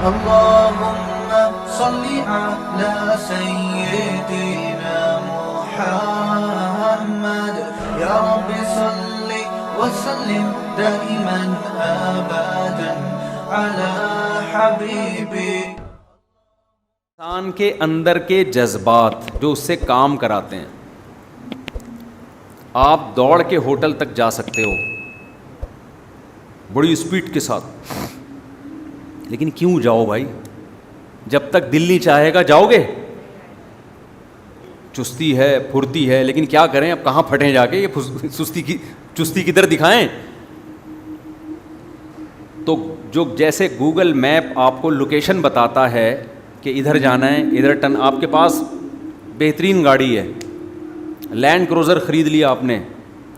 اللهم صل على سيدنا محمد يا رب صل وسلم دائما ابدا على حبيبي. انسان کے اندر کے جذبات جو اس سے کام کراتے ہیں. آپ دوڑ کے ہوٹل تک جا سکتے ہو بڑی اسپیڈ کے ساتھ, لیکن کیوں جاؤ بھائی؟ جب تک دل نہیں چاہے گا جاؤ گے؟ چستی ہے, پھرتی ہے, لیکن کیا کریں, اب کہاں پھٹیں جا کے, یہ چستی کدھر دکھائیں؟ تو جو جیسے گوگل میپ آپ کو لوکیشن بتاتا ہے کہ ادھر جانا ہے, ادھر ٹرن, آپ کے پاس بہترین گاڑی ہے, لینڈ کروزر خرید لیا آپ نے,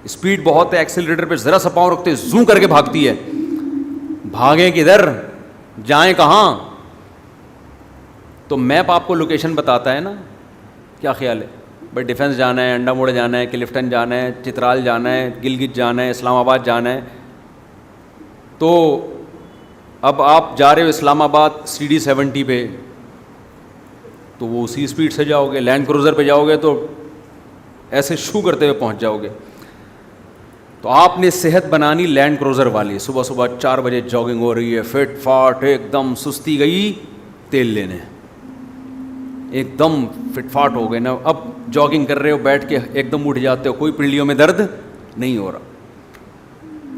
اسپیڈ بہت ہے, ایکسیلریٹر پہ ذرا سا پاؤں رکھتے زوں کر کے بھاگتی ہے, بھاگیں کدھر, جائیں کہاں؟ تو میپ آپ کو لوکیشن بتاتا ہے نا. کیا خیال ہے بھائی؟ ڈیفنس جانا ہے, انڈا موڑ جانا ہے, کلفٹن جانا ہے, چترال جانا ہے, گلگت جانا ہے, اسلام آباد جانا ہے. تو اب آپ جا رہے ہو اسلام آباد CD70 پہ, تو وہ اسی اسپیڈ سے جاؤ گے. لینڈ کروزر پہ جاؤ گے تو ایسے شو کرتے ہوئے پہنچ جاؤ گے. تو آپ نے صحت بنانی لینڈ کروزر والی, صبح صبح 4 بجے جاگنگ ہو رہی ہے, فٹ فاٹ ایک دم, سستی گئی تیل لینے, ایک دم فٹ فاٹ ہو گئے نا. اب جاگنگ کر رہے ہو, بیٹھ کے ایک دم اٹھ جاتے ہو, کوئی پنڈلیوں میں درد نہیں ہو رہا,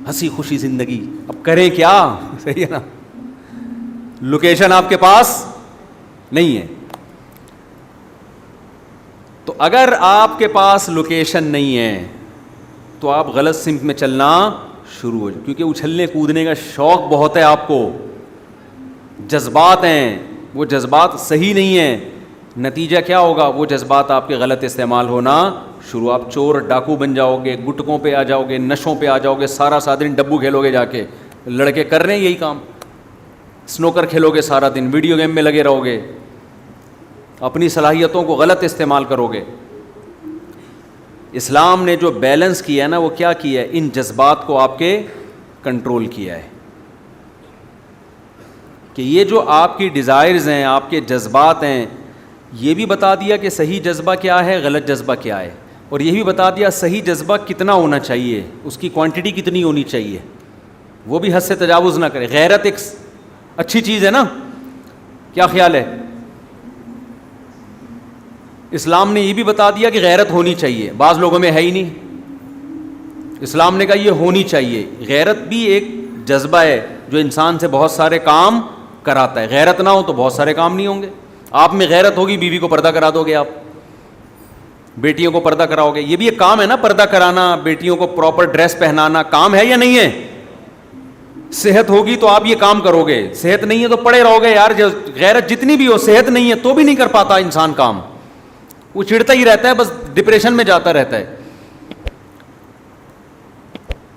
ہنسی خوشی زندگی. اب کریں کیا؟ صحیح ہے نا, لوکیشن آپ کے پاس نہیں ہے. تو اگر آپ کے پاس لوکیشن نہیں ہے تو آپ غلط سمت میں چلنا شروع ہو جائے, کیونکہ اچھلنے کودنے کا شوق بہت ہے آپ کو, جذبات ہیں, وہ جذبات صحیح نہیں ہیں. نتیجہ کیا ہوگا؟ وہ جذبات آپ کے غلط استعمال ہونا شروع, آپ چور ڈاکو بن جاؤ گے, گٹکوں پہ آ جاؤ گے, نشوں پہ آ جاؤ گے, سارا دن ڈبو کھیلو گے, جا کے لڑکے کر رہے ہیں یہی کام, سنوکر کھیلو گے سارا دن, ویڈیو گیم میں لگے رہو گے, اپنی صلاحیتوں کو غلط استعمال کرو گے. اسلام نے جو بیلنس کیا ہے نا, وہ کیا کیا ہے؟ ان جذبات کو آپ کے کنٹرول کیا ہے, کہ یہ جو آپ کی ڈیزائرز ہیں, آپ کے جذبات ہیں, یہ بھی بتا دیا کہ صحیح جذبہ کیا ہے, غلط جذبہ کیا ہے, اور یہ بھی بتا دیا صحیح جذبہ کتنا ہونا چاہیے, اس کی کوانٹٹی کتنی ہونی چاہیے, وہ بھی حد سے تجاوز نہ کرے. غیرت ایک اچھی چیز ہے نا, کیا خیال ہے؟ اسلام نے یہ بھی بتا دیا کہ غیرت ہونی چاہیے, بعض لوگوں میں ہے ہی نہیں. اسلام نے کہا یہ ہونی چاہیے. غیرت بھی ایک جذبہ ہے جو انسان سے بہت سارے کام کراتا ہے. غیرت نہ ہو تو بہت سارے کام نہیں ہوں گے. آپ میں غیرت ہوگی, بیوی کو پردہ کرا دو گے, آپ بیٹیوں کو پردہ کراؤ گے, یہ بھی ایک کام ہے نا, پردہ کرانا, بیٹیوں کو پراپر ڈریس پہنانا, کام ہے یا نہیں ہے؟ صحت ہوگی تو آپ یہ کام کرو گے, صحت نہیں ہے تو پڑے رہو گے. یار غیرت جتنی بھی ہو, صحت نہیں ہے تو بھی نہیں کر پاتا انسان کام, وہ چڑھتا ہی رہتا ہے, بس ڈپریشن میں جاتا رہتا ہے.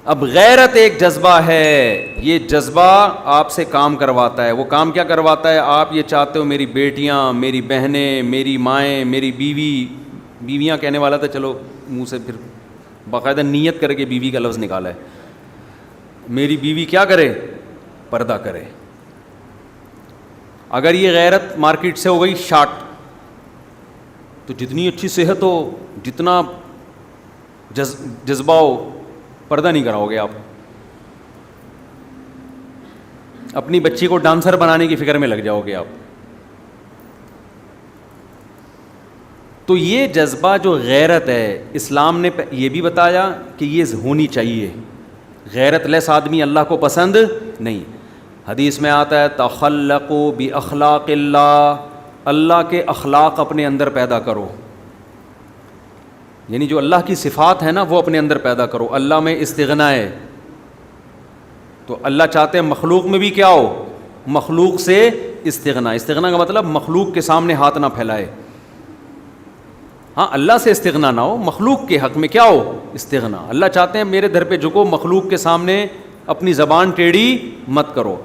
اب غیرت ایک جذبہ ہے, یہ جذبہ آپ سے کام کرواتا ہے. وہ کام کیا کرواتا ہے؟ آپ یہ چاہتے ہو میری بیٹیاں, میری بہنیں, میری مائیں, میری بیویاں کہنے والا تھا, چلو منہ سے پھر باقاعدہ نیت کر کے بیوی کا لفظ نکالا ہے. میری بیوی کیا کرے؟ پردہ کرے. اگر یہ غیرت مارکیٹ سے ہو گئی شارٹ, تو جتنی اچھی صحت ہو, جتنا جذبہ ہو, پردہ نہیں کراؤ گے آپ. اپنی بچی کو ڈانسر بنانے کی فکر میں لگ جاؤ گے آپ. تو یہ جذبہ جو غیرت ہے, اسلام نے یہ بھی بتایا کہ یہ ہونی چاہیے. غیرت لیس آدمی اللہ کو پسند نہیں. حدیث میں آتا ہے تخلقوا باخلاق اللہ, اللہ کے اخلاق اپنے اندر پیدا کرو, یعنی جو اللہ کی صفات ہے نا وہ اپنے اندر پیدا کرو. اللہ میں استغنا ہے, تو اللہ چاہتے ہیں مخلوق میں بھی کیا ہو؟ مخلوق سے استغنا. استغنا کا مطلب مخلوق کے سامنے ہاتھ نہ پھیلائے. ہاں, اللہ سے استغنا نہ ہو, مخلوق کے حق میں کیا ہو؟ استغنا. اللہ چاہتے ہیں میرے در پہ جھکو, مخلوق کے سامنے اپنی زبان ٹیڑھی مت کرو.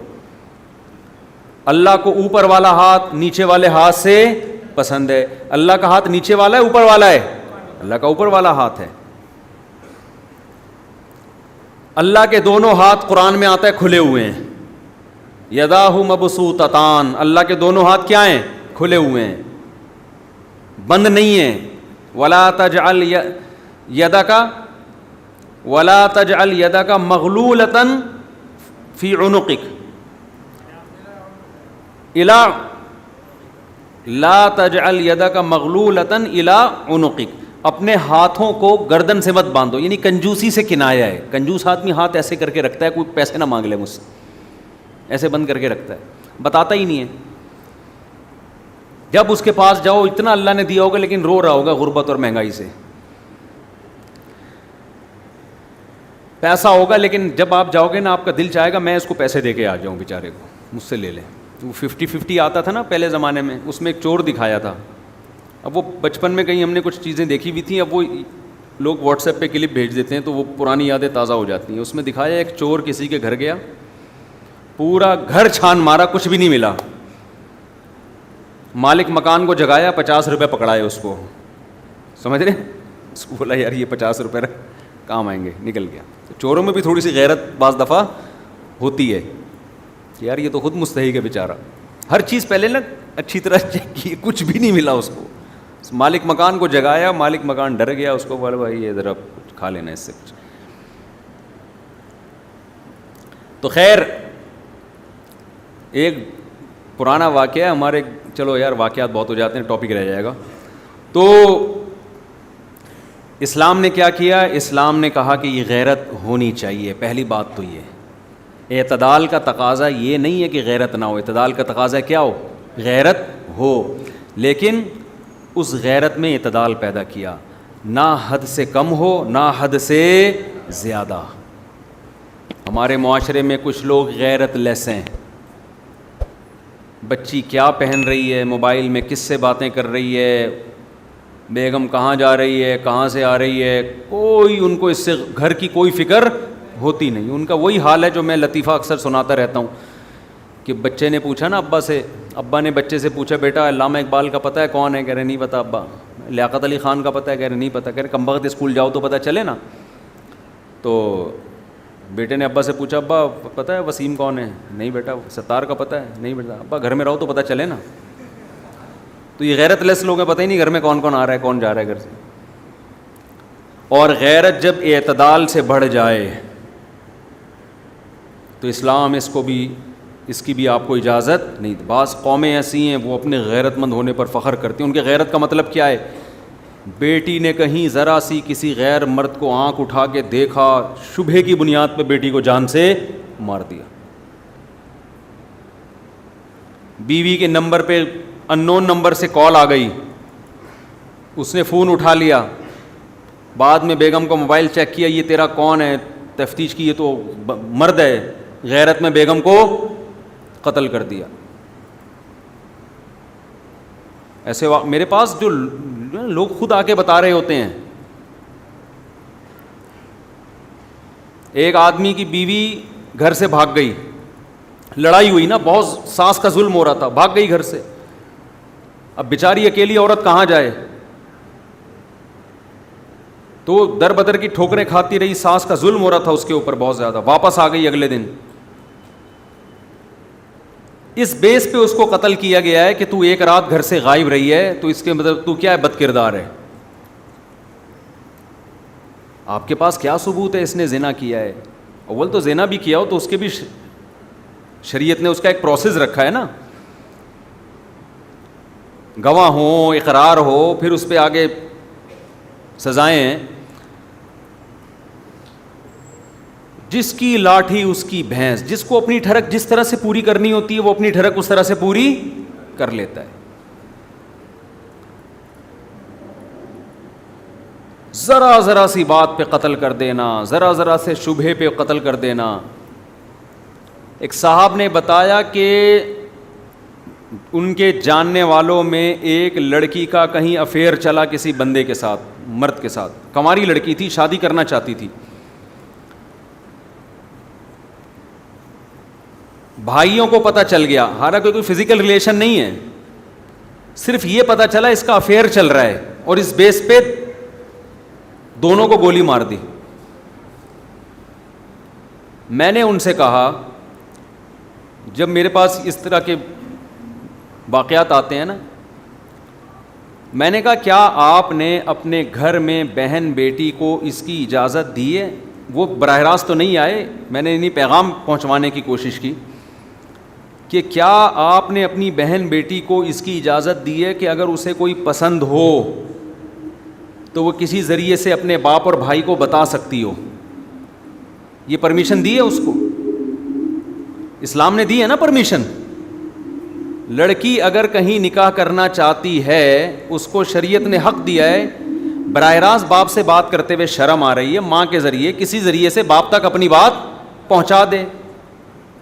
اللہ کو اوپر والا ہاتھ نیچے والے ہاتھ سے پسند ہے. اللہ کا ہاتھ نیچے والا ہے اوپر والا ہے؟ اللہ کا اوپر والا ہاتھ ہے. اللہ کے دونوں ہاتھ قرآن میں آتا ہے کھلے ہوئے ہیں. یداہ مبسوطتان، اللہ کے دونوں ہاتھ کیا ہیں؟ کھلے ہوئے ہیں، بند نہیں ہیں. ولا تجعل یدک مغلولۃ فی عنقک لا تجعل یدک مغلولۃ الی عنقک، اپنے ہاتھوں کو گردن سے مت باندھو. یعنی کنجوسی سے کنایا ہے. کنجوس آدمی ہاتھ ایسے کر کے رکھتا ہے کوئی پیسے نہ مانگ لے مجھ سے، ایسے بند کر کے رکھتا ہے، بتاتا ہی نہیں ہے. جب اس کے پاس جاؤ اتنا اللہ نے دیا ہوگا لیکن رو رہا ہوگا غربت اور مہنگائی سے. پیسہ ہوگا لیکن جب آپ جاؤ گے نا آپ کا دل چاہے گا میں اس کو پیسے دے کے آ جاؤں، بیچارے کو مجھ سے لے لیں. وہ 50-50 آتا تھا نا پہلے زمانے میں، اس میں ایک چور دکھایا تھا. اب وہ بچپن میں کہیں ہم نے کچھ چیزیں دیکھی ہوئی تھیں، اب وہ لوگ واٹس ایپ پہ کلپ بھیج دیتے ہیں تو وہ پرانی یادیں تازہ ہو جاتی ہیں. اس میں دکھایا ایک چور کسی کے گھر گیا، پورا گھر چھان مارا، کچھ بھی نہیں ملا. مالک مکان کو جگایا، 50 روپے پکڑائے اس کو، سمجھ رہے؟ اس کو بولا یار یہ 50 روپے کام آئیں گے، نکل گیا. تو چوروں میں بھی تھوڑی سی غیرت بعض دفعہ ہوتی ہے کہ یار یہ تو خود مستحق ہے بیچارہ. ہر چیز پہلے نا اچھی طرح چیک کی، کچھ بھی نہیں ملا اس کو. مالک مکان کو جگایا، مالک مکان ڈر گیا، اس کو بولا بھائی یہ ذرا کچھ کھا لینا اس سے کچھ. تو خیر ایک پرانا واقعہ ہمارے، چلو یار واقعات بہت ہو جاتے ہیں، ٹاپک رہ جائے گا. تو اسلام نے کیا کیا؟ اسلام نے کہا کہ یہ غیرت ہونی چاہیے. پہلی بات تو یہ اعتدال کا تقاضا یہ نہیں ہے کہ غیرت نہ ہو، اعتدال کا تقاضا کیا ہو؟ غیرت ہو، لیکن اس غیرت میں اعتدال پیدا کیا، نہ حد سے کم ہو نہ حد سے زیادہ. ہمارے معاشرے میں کچھ لوگ غیرت لیس ہیں. بچی کیا پہن رہی ہے، موبائل میں کس سے باتیں کر رہی ہے، بیگم کہاں جا رہی ہے، کہاں سے آ رہی ہے، کوئی ان کو اس سے گھر کی کوئی فکر ہوتی نہیں. ان کا وہی حال ہے جو میں لطیفہ اکثر سناتا رہتا ہوں کہ بچے نے پوچھا نا ابا نے بچے سے پوچھا بیٹا علامہ اقبال کا پتہ ہے کون ہے؟ کہہ رہے نہیں پتہ ابا. لیاقت علی خان کا پتہ ہے؟ کہہ رہے نہیں پتہ. کہہ رہے کم بخت اسکول جاؤ تو پتہ چلے نا. تو بیٹے نے ابا سے پوچھا ابا پتہ ہے وسیم کون ہے؟ نہیں بیٹا. ستار کا پتہ ہے؟ نہیں بیٹا. ابا گھر میں رہو تو پتہ چلے نا. تو یہ غیرت لیس لوگ ہیں، پتہ ہی نہیں گھر میں کون کون آ رہا ہے کون جا رہا ہے گھر سے. اور غیرت جب اعتدال سے بڑھ جائے تو اسلام اس کی بھی آپ کو اجازت نہیں. بعض قومیں ایسی ہیں وہ اپنے غیرت مند ہونے پر فخر کرتی ہیں. ان کے غیرت کا مطلب کیا ہے؟ بیٹی نے کہیں ذرا سی کسی غیر مرد کو آنکھ اٹھا کے دیکھا، شبہے کی بنیاد پہ بیٹی کو جان سے مار دیا. بیوی کے نمبر پہ اننون نمبر سے کال آ گئی، اس نے فون اٹھا لیا، بعد میں بیگم کو موبائل چیک کیا، یہ تیرا کون ہے؟ تفتیش کی، یہ تو مرد ہے. غیرت میں بیگم کو قتل کر دیا. ایسے میرے پاس جو لوگ خود آ کے بتا رہے ہوتے ہیں. ایک آدمی کی بیوی گھر سے بھاگ گئی، لڑائی ہوئی نا، بہت ساس کا ظلم ہو رہا تھا، بھاگ گئی گھر سے. اب بیچاری اکیلی عورت کہاں جائے؟ تو در بدر کی ٹھوکریں کھاتی رہی، ساس کا ظلم ہو رہا تھا اس کے اوپر بہت زیادہ. واپس آ گئی اگلے دن. اس بیس پہ اس کو قتل کیا گیا ہے کہ تو ایک رات گھر سے غائب رہی ہے، تو اس کے مطلب تو کیا ہے؟ بد کردار ہے. آپ کے پاس کیا ثبوت ہے اس نے زنا کیا ہے؟ اول تو زنا بھی کیا ہو تو اس کے بھی شریعت نے اس کا ایک پروسیس رکھا ہے نا، گواہ ہو، اقرار ہو، پھر اس پہ آگے سزائیں ہیں. جس کی لاٹھی اس کی بھینس، جس کو اپنی ٹھڑک جس طرح سے پوری کرنی ہوتی ہے وہ اپنی ٹھڑک اس طرح سے پوری کر لیتا ہے. ذرا ذرا سی بات پہ قتل کر دینا، ذرا ذرا سے شبہے پہ قتل کر دینا. ایک صاحب نے بتایا کہ ان کے جاننے والوں میں ایک لڑکی کا کہیں افیئر چلا کسی بندے کے ساتھ، مرد کے ساتھ. کنواری لڑکی تھی، شادی کرنا چاہتی تھی. بھائیوں کو پتہ چل گیا، حالانکہ کوئی فزیکل ریلیشن نہیں ہے، صرف یہ پتہ چلا اس کا افیئر چل رہا ہے، اور اس بیس پہ دونوں کو گولی مار دی. میں نے ان سے کہا جب میرے پاس اس طرح کے واقعات آتے ہیں نا، میں نے کہا کیا آپ نے اپنے گھر میں بہن بیٹی کو اس کی اجازت دی ہے؟ وہ براہ راست تو نہیں آئے، میں نے انہیں پیغام پہنچوانے کی کوشش کی کہ کیا آپ نے اپنی بہن بیٹی کو اس کی اجازت دی ہے کہ اگر اسے کوئی پسند ہو تو وہ کسی ذریعے سے اپنے باپ اور بھائی کو بتا سکتی ہو؟ یہ پرمیشن دی ہے اس کو؟ اسلام نے دی ہے نا پرمیشن. لڑکی اگر کہیں نکاح کرنا چاہتی ہے اس کو شریعت نے حق دیا ہے. براہ راست باپ سے بات کرتے ہوئے شرم آ رہی ہے، ماں کے ذریعے کسی ذریعے سے باپ تک اپنی بات پہنچا دے.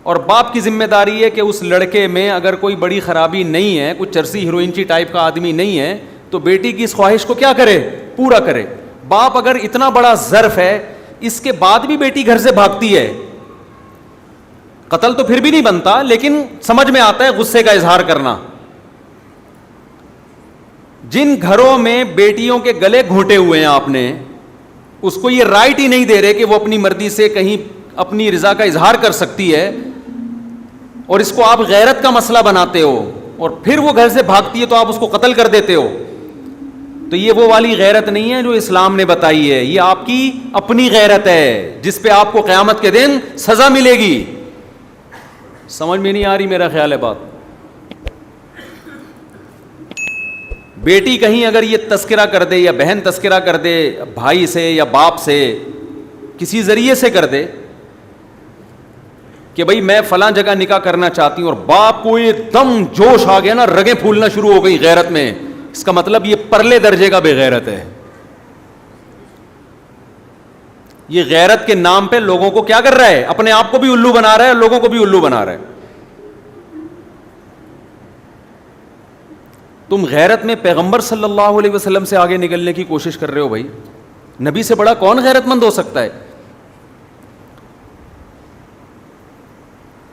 اور باپ کی ذمہ داری ہے کہ اس لڑکے میں اگر کوئی بڑی خرابی نہیں ہے، کوئی چرسی ہیروئنچی ٹائپ کا آدمی نہیں ہے، تو بیٹی کی اس خواہش کو کیا کرے؟ پورا کرے. باپ اگر اتنا بڑا ظرف ہے، اس کے بعد بھی بیٹی گھر سے بھاگتی ہے، قتل تو پھر بھی نہیں بنتا، لیکن سمجھ میں آتا ہے غصے کا اظہار کرنا. جن گھروں میں بیٹیوں کے گلے گھونٹے ہوئے ہیں آپ نے، اس کو یہ رائٹ ہی نہیں دے رہے کہ وہ اپنی مرضی سے کہیں اپنی رضا کا اظہار کر سکتی ہے، اور اس کو آپ غیرت کا مسئلہ بناتے ہو، اور پھر وہ گھر سے بھاگتی ہے تو آپ اس کو قتل کر دیتے ہو. تو یہ وہ والی غیرت نہیں ہے جو اسلام نے بتائی ہے، یہ آپ کی اپنی غیرت ہے جس پہ آپ کو قیامت کے دن سزا ملے گی. سمجھ میں نہیں آ رہی میرا خیال ہے بات. بیٹی کہیں اگر یہ تذکرہ کر دے یا بہن تذکرہ کر دے بھائی سے یا باپ سے، کسی ذریعے سے کر دے کہ بھئی میں فلاں جگہ نکاح کرنا چاہتی ہوں، اور باپ کو ایک دم جوش آ گیا نا، رگیں پھولنا شروع ہو گئی غیرت میں، اس کا مطلب یہ پرلے درجے کا بے غیرت ہے. یہ غیرت کے نام پہ لوگوں کو کیا کر رہا ہے؟ اپنے آپ کو بھی الو بنا رہا ہے اور لوگوں کو بھی الو بنا رہا ہے. تم غیرت میں پیغمبر صلی اللہ علیہ وسلم سے آگے نکلنے کی کوشش کر رہے ہو. بھائی نبی سے بڑا کون غیرت مند ہو سکتا ہے؟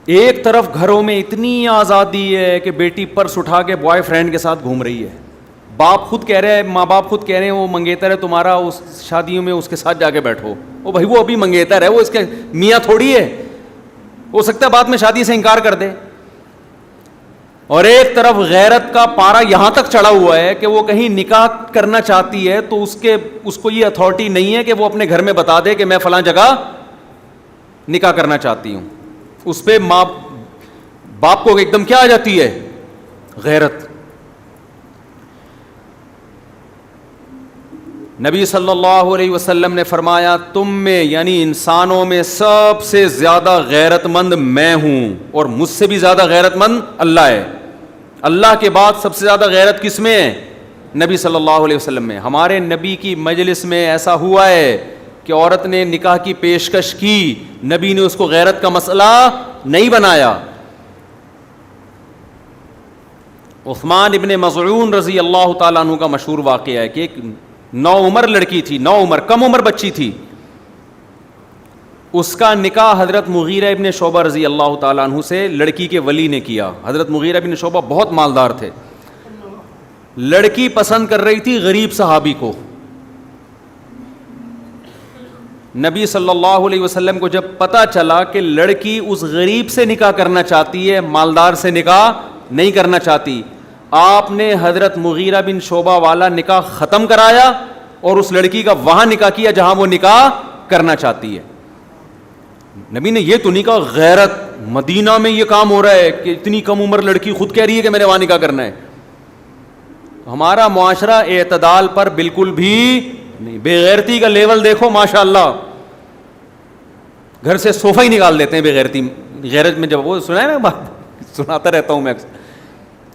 ایک طرف گھروں میں اتنی آزادی ہے کہ بیٹی پرس اٹھا کے بوائے فرینڈ کے ساتھ گھوم رہی ہے، باپ خود کہہ رہے ہیں، ماں باپ خود کہہ رہے ہیں وہ منگیتر ہے تمہارا، اس شادیوں میں اس کے ساتھ جا کے بیٹھو. وہ بھائی وہ ابھی منگیتر ہے، وہ اس کے میاں تھوڑی ہے، ہو سکتا ہے بعد میں شادی سے انکار کر دے. اور ایک طرف غیرت کا پارا یہاں تک چڑھا ہوا ہے کہ وہ کہیں نکاح کرنا چاہتی ہے تو اس کو یہ اتھارٹی نہیں ہے کہ وہ اپنے گھر میں بتا دے کہ میں فلاں جگہ نکاح کرنا چاہتی ہوں. اس پہ ماں باپ کو ایک دم کیا آ جاتی ہے؟ غیرت. نبی صلی اللہ علیہ وسلم نے فرمایا تم میں یعنی انسانوں میں سب سے زیادہ غیرت مند میں ہوں، اور مجھ سے بھی زیادہ غیرت مند اللہ ہے. اللہ کے بعد سب سے زیادہ غیرت کس میں ہے؟ نبی صلی اللہ علیہ وسلم میں. ہمارے نبی کی مجلس میں ایسا ہوا ہے کہ عورت نے نکاح کی پیشکش کی، نبی نے اس کو غیرت کا مسئلہ نہیں بنایا. عثمان ابن مظعون رضی اللہ تعالیٰ عنہ کا مشہور واقعہ ہے کہ ایک نوعمر لڑکی تھی، نوعمر کم عمر بچی تھی، اس کا نکاح حضرت مغیرہ ابن شعبہ رضی اللہ تعالیٰ عنہ سے لڑکی کے ولی نے کیا. حضرت مغیرہ ابن شعبہ بہت مالدار تھے. لڑکی پسند کر رہی تھی غریب صحابی کو. نبی صلی اللہ علیہ وسلم کو جب پتہ چلا کہ لڑکی اس غریب سے نکاح کرنا چاہتی ہے، مالدار سے نکاح نہیں کرنا چاہتی، آپ نے حضرت مغیرہ بن شعبہ والا نکاح ختم کرایا اور اس لڑکی کا وہاں نکاح کیا جہاں وہ نکاح کرنا چاہتی ہے. نبی نے یہ تو نہیں کہا غیرت مدینہ میں یہ کام ہو رہا ہے کہ اتنی کم عمر لڑکی خود کہہ رہی ہے کہ میں نے وہاں نکاح کرنا ہے. ہمارا معاشرہ اعتدال پر بالکل بھی نہیں. بے غیرتی کا لیول دیکھو ماشاء اللہ، گھر سے صوفہ ہی نکال دیتے ہیں بے غیرتی. غیرت میں جب وہ سنا ہے نا بات، سناتا رہتا ہوں میں اکثر،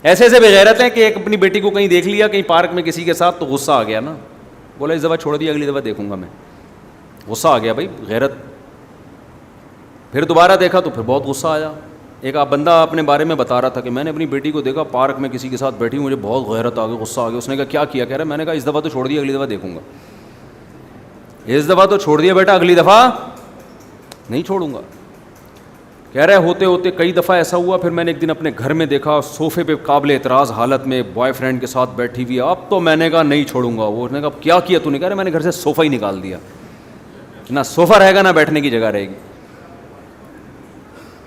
ایسے ایسے بے غیرت ہیں کہ ایک اپنی بیٹی کو کہیں دیکھ لیا کہیں پارک میں کسی کے ساتھ تو غصہ آ گیا نا، بولا اس دفعہ چھوڑ دیا اگلی دفعہ دیکھوں گا میں. غصہ آ گیا بھائی غیرت. پھر دوبارہ دیکھا تو پھر بہت غصہ آیا. ایک آپ بندہ اپنے بارے میں بتا رہا تھا کہ میں نے اپنی بیٹی کو دیکھا پارک میں کسی کے ساتھ بیٹھی، مجھے بہت غیرت آ گئی، غصہ آ گیا. اس نے کہا کیا کیا؟ کہہ رہا میں نے کہا اس دفعہ تو چھوڑ دیا اگلی دفعہ دیکھوں گا. اس دفعہ تو چھوڑ دیا بیٹا، اگلی دفعہ نہیں چھوڑوں گا. کہہ رہے ہوتے ہوتے کئی دفعہ ایسا ہوا، پھر میں نے ایک دن اپنے گھر میں دیکھا صوفے پہ قابل اعتراض حالت میں بوائے فرینڈ کے ساتھ بیٹھی ہوئی. اب تو میں نے کہا نہیں چھوڑوں گا. وہ نے کہا کیا کیا تو نے؟ کہہ رہے میں نے گھر سے صوفہ ہی نکال دیا، نہ صوفہ رہے گا نہ بیٹھنے کی جگہ رہے گی.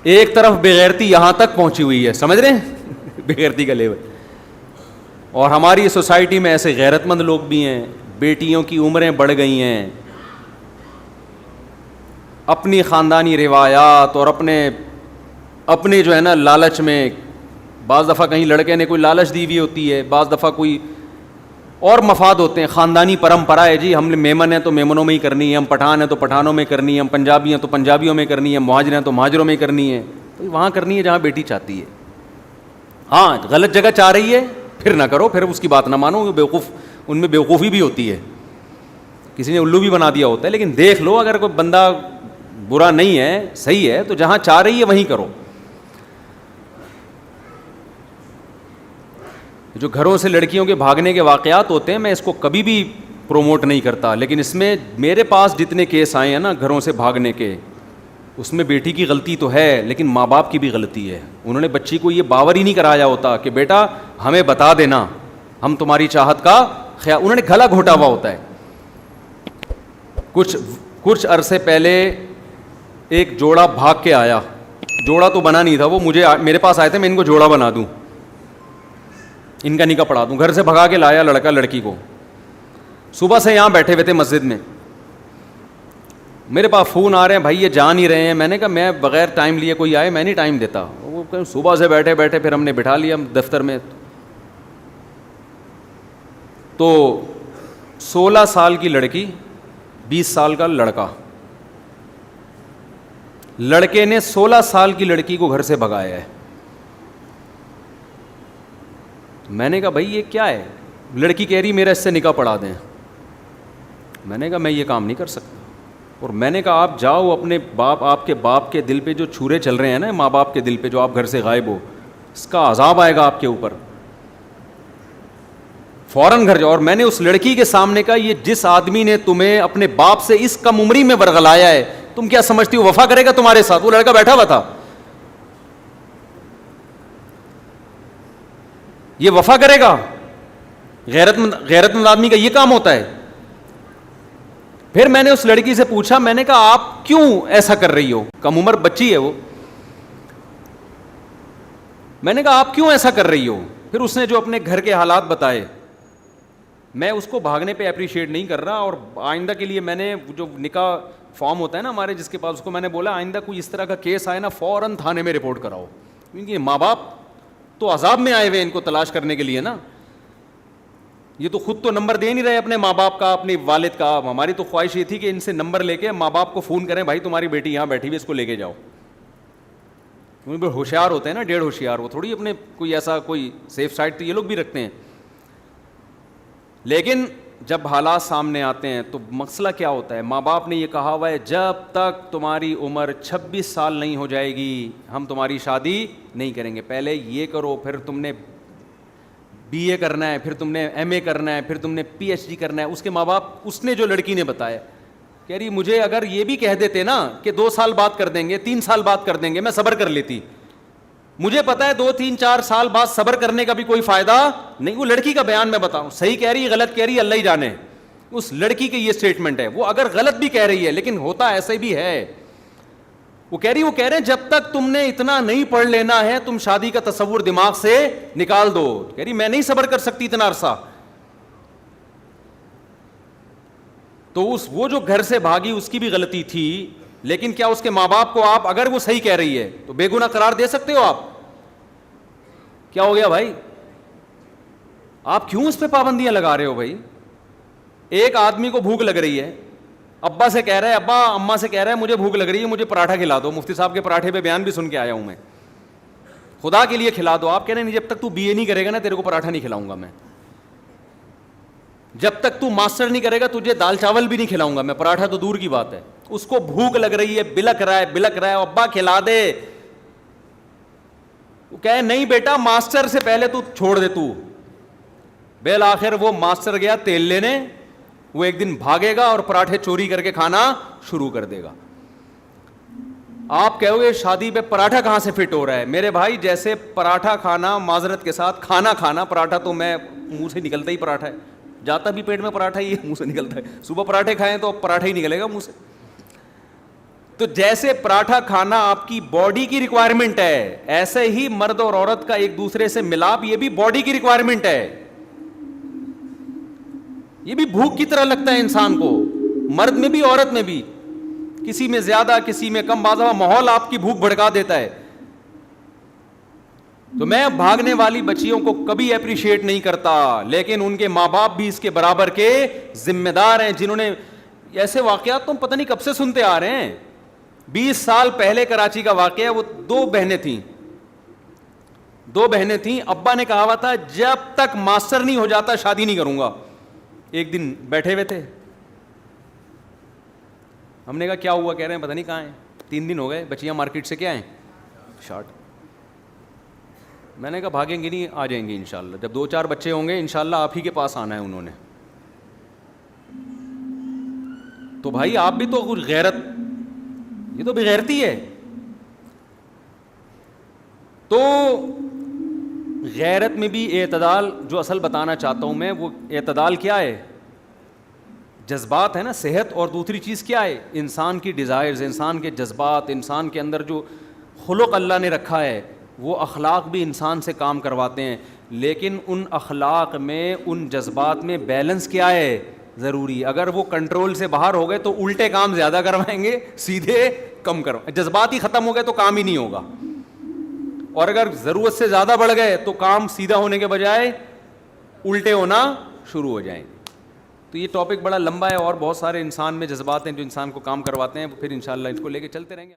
ایک طرف بےغیرتی یہاں تک پہنچی ہوئی ہے, سمجھ رہے ہیں بےغیرتی کا لیول. اور ہماری سوسائٹی میں ایسے غیرت مند لوگ بھی ہیں, بیٹیوں کی عمریں بڑھ گئی ہیں, اپنی خاندانی روایات اور اپنے جو ہے نا لالچ میں, بعض دفعہ کہیں لڑکے نے کوئی لالچ دی ہوئی ہوتی ہے, بعض دفعہ کوئی اور مفاد ہوتے ہیں, خاندانی پرمپرا ہے جی, ہم میمن ہیں تو میمنوں میں ہی کرنی ہے, ہم پٹھان ہیں تو پٹھانوں میں کرنی ہے, ہم پنجابی ہیں تو پنجابیوں میں کرنی ہے, مہاجر ہیں تو مہاجروں میں کرنی ہے, تو وہاں کرنی ہے جہاں بیٹی چاہتی ہے. ہاں غلط جگہ چاہ رہی ہے پھر نہ کرو, پھر اس کی بات نہ مانو, بیوقوف ان میں بیوقوفی بھی ہوتی ہے, کسی نے الو بھی بنا دیا ہوتا ہے. لیکن دیکھ لو, اگر کوئی بندہ برا نہیں ہے, صحیح ہے, تو جہاں چاہ رہی ہے وہیں کرو. جو گھروں سے لڑکیوں کے بھاگنے کے واقعات ہوتے ہیں, میں اس کو کبھی بھی پروموٹ نہیں کرتا, لیکن اس میں میرے پاس جتنے کیس آئے ہیں نا گھروں سے بھاگنے کے, اس میں بیٹی کی غلطی تو ہے لیکن ماں باپ کی بھی غلطی ہے. انہوں نے بچی کو یہ باور ہی نہیں کرایا ہوتا کہ بیٹا ہمیں بتا دینا, ہم تمہاری چاہت کا خیال, انہوں نے گلا گھوٹا ہوا ہوتا ہے. کچھ عرصے پہلے ایک جوڑا بھاگ کے آیا, جوڑا تو بنا نہیں تھا, وہ میرے پاس آئے تھے, میں ان کو جوڑا بنا دوں, ان کا نکاح پڑھا دوں. گھر سے بھگا کے لایا لڑکا لڑکی کو, صبح سے یہاں بیٹھے ہوئے تھے مسجد میں, میرے پاس فون آ رہے ہیں, بھائی یہ جا نہیں رہے ہیں. میں نے کہا میں بغیر ٹائم لیے کوئی آئے میں نہیں ٹائم دیتا. وہ صبح سے بیٹھے بیٹھے پھر ہم نے بٹھا لیا دفتر میں. تو 16 سال کی لڑکی 20 سال کا لڑکا, لڑکے نے 16 سال کی لڑکی کو گھر سے بھگایا ہے. میں نے کہا بھائی یہ کیا ہے؟ لڑکی کہہ رہی میرا اس سے نکاح پڑھا دیں. میں نے کہا میں یہ کام نہیں کر سکتا. اور میں نے کہا آپ جاؤ اپنے آپ کے باپ کے دل پہ جو چھرے چل رہے ہیں نا, ماں باپ کے دل پہ جو آپ گھر سے غائب ہو, اس کا عذاب آئے گا آپ کے اوپر, فوراً گھر جاؤ. اور میں نے اس لڑکی کے سامنے کہا یہ جس آدمی نے تمہیں اپنے باپ سے اس کم عمری میں ورغلایا ہے, تم کیا سمجھتی ہو وفا کرے گا تمہارے ساتھ؟ وہ لڑکا بیٹھا ہوا تھا, یہ وفا کرے گا؟ غیرت مند آدمی کا یہ کام ہوتا ہے. پھر میں نے اس لڑکی سے پوچھا, میں نے کہا آپ کیوں ایسا کر رہی ہو؟ کم عمر بچی ہے وہ. میں نے کہا آپ کیوں ایسا کر رہی ہو؟ پھر اس نے جو اپنے گھر کے حالات بتائے, میں اس کو بھاگنے پہ اپریشیٹ نہیں کر رہا. اور آئندہ کے لیے میں نے جو نکاح فارم ہوتا ہے نا ہمارے جس کے پاس, اس کو میں نے بولا آئندہ کوئی اس طرح کا کیس آئے نا فوراً تھانے میں رپورٹ کراؤ, کیونکہ ماں باپ تو عذاب میں آئے ہوئے ان کو تلاش کرنے کے لیے نا. یہ تو خود تو نمبر دے نہیں رہے اپنے ماں باپ کا, اپنے والد کا. ہماری تو خواہش یہ تھی کہ ان سے نمبر لے کے ماں باپ کو فون کریں, بھائی تمہاری بیٹی یہاں بیٹھی ہوئی, اس کو لے کے جاؤ. ہوشیار ہوتے ہیں نا, ڈیڑھ ہوشیار, وہ تھوڑی اپنے کوئی ایسا کوئی سیف سائڈ تو یہ لوگ بھی رکھتے ہیں. لیکن جب حالات سامنے آتے ہیں تو مسئلہ کیا ہوتا ہے؟ ماں باپ نے یہ کہا ہوا ہے جب تک تمہاری عمر 26 سال نہیں ہو جائے گی ہم تمہاری شادی نہیں کریں گے. پہلے یہ کرو, پھر تم نے BA کرنا ہے, پھر تم نے MA کرنا ہے, پھر تم نے PhD کرنا ہے. اس کے ماں باپ, اس نے جو لڑکی نے بتایا, کہہ رہی مجھے اگر یہ بھی کہہ دیتے نا کہ 2 سال بعد کر دیں گے, 3 سال بعد کر دیں گے, میں صبر کر لیتی. مجھے پتا ہے 2 3 4 سال بعد صبر کرنے کا بھی کوئی فائدہ نہیں. وہ لڑکی کا بیان میں بتاؤں, صحیح کہہ رہی غلط کہہ رہی اللہ ہی جانے. اس لڑکی کی یہ سٹیٹمنٹ ہے. وہ اگر غلط بھی کہہ رہی ہے لیکن ہوتا ایسے بھی ہے. وہ کہہ رہے ہیں جب تک تم نے اتنا نہیں پڑھ لینا ہے تم شادی کا تصور دماغ سے نکال دو. کہہ رہی میں نہیں صبر کر سکتی اتنا عرصہ. تو وہ جو گھر سے بھاگی اس کی بھی غلطی تھی, لیکن کیا اس کے ماں باپ کو آپ, اگر وہ صحیح کہہ رہی ہے تو بے گناہ قرار دے سکتے ہو آپ؟ کیا ہو گیا بھائی؟ آپ کیوں اس پہ پابندیاں لگا رہے ہو بھائی؟ ایک آدمی کو بھوک لگ رہی ہے, ابا سے کہہ رہا ہے, ابا اماں سے کہہ رہا ہے مجھے بھوک لگ رہی ہے, مجھے پراٹھا کھلا دو. مفتی صاحب کے پراٹھے پہ بیان بھی سن کے آیا ہوں میں, خدا کے لیے کھلا دو. آپ کہہ رہے ہیں جب تک تو BA نہیں کرے گا نا تیرے کو پراٹھا نہیں کھلاؤں گا میں, جب تک تو ماسٹر نہیں کرے گا تجھے دال چاول بھی نہیں کھلاؤں گا میں, پراٹھا تو دور کی بات ہے. اس کو بھوک لگ رہی ہے, بلک رہا ہے, ابا کھلا دے. وہ کہے نہیں بیٹا ماسٹر سے پہلے تو چھوڑ دے. تو بالآخر وہ ماسٹر گیا تیل لینے, وہ ایک دن بھاگے گا اور پراٹھے چوری کر کے کھانا شروع کر دے گا. آپ کہو گے شادی پہ پراٹھا کہاں سے فٹ ہو رہا ہے؟ میرے بھائی جیسے پراٹھا کھانا, معذرت کے ساتھ کھانا, پراٹھا تو میں منہ سے نکلتا ہی پراٹھا ہے, جاتا بھی پیٹ میں پراٹھا ہی ہے, منہ سے نکلتا ہے. صبح پراٹھے کھائیں تو پراٹھا ہی نکلے گا منہ سے. تو جیسے پراٹھا کھانا آپ کی باڈی کی ریکوائرمنٹ ہے، ایسے ہی مرد اور عورت کا ایک دوسرے سے ملاپ یہ بھی باڈی کی ریکوائرمنٹ ہے. یہ بھی بھوک کی طرح لگتا ہے انسان کو، مرد میں بھی عورت میں بھی، کسی میں زیادہ کسی میں کم، بعض ماحول آپ کی بھوک بھڑکا دیتا ہے. تو میں بھاگنے والی بچیوں کو کبھی اپریشیٹ نہیں کرتا، لیکن ان کے ماں باپ بھی اس کے برابر کے ذمہ دار ہیں، جنہوں نے ایسے واقعات تم پتہ نہیں کب سے سنتے آ رہے ہیں. 20 سال پہلے کراچی کا واقعہ، وہ دو بہنیں تھیں، ابا نے کہا ہوا تھا جب تک ماسٹر نہیں ہو جاتا شادی نہیں کروں گا. ایک دن بیٹھے ہوئے تھے، ہم نے کہا کیا ہوا؟ کہہ رہے ہیں پتہ نہیں کہاں ہیں، 3 دن ہو گئے، بچیاں مارکیٹ سے کیا ہیں شارٹ. میں نے کہا بھاگیں گے نہیں، آ جائیں گے انشاءاللہ، جب 2-4 بچے ہوں گے انشاءاللہ آپ ہی کے پاس آنا ہے انہوں نے. تو بھائی آپ بھی تو کچھ غیرت، یہ تو بغیرتی ہے. تو غیرت میں بھی اعتدال، جو اصل بتانا چاہتا ہوں میں، وہ اعتدال کیا ہے؟ جذبات ہے نا، صحت، اور دوسری چیز کیا ہے؟ انسان کی ڈیزائرز، انسان کے جذبات، انسان کے اندر جو خلق اللہ نے رکھا ہے، وہ اخلاق بھی انسان سے کام کرواتے ہیں. لیکن ان اخلاق میں، ان جذبات میں بیلنس کیا ہے؟ ضروری. اگر وہ کنٹرول سے باہر ہو گئے تو الٹے کام زیادہ کروائیں گے، سیدھے کم کروائیں. جذبات ہی ختم ہو گئے تو کام ہی نہیں ہوگا، اور اگر ضرورت سے زیادہ بڑھ گئے تو کام سیدھا ہونے کے بجائے الٹے ہونا شروع ہو جائیں گے. تو یہ ٹاپک بڑا لمبا ہے، اور بہت سارے انسان میں جذبات ہیں جو انسان کو کام کرواتے ہیں، پھر انشاءاللہ اس کو لے کے چلتے رہیں گے.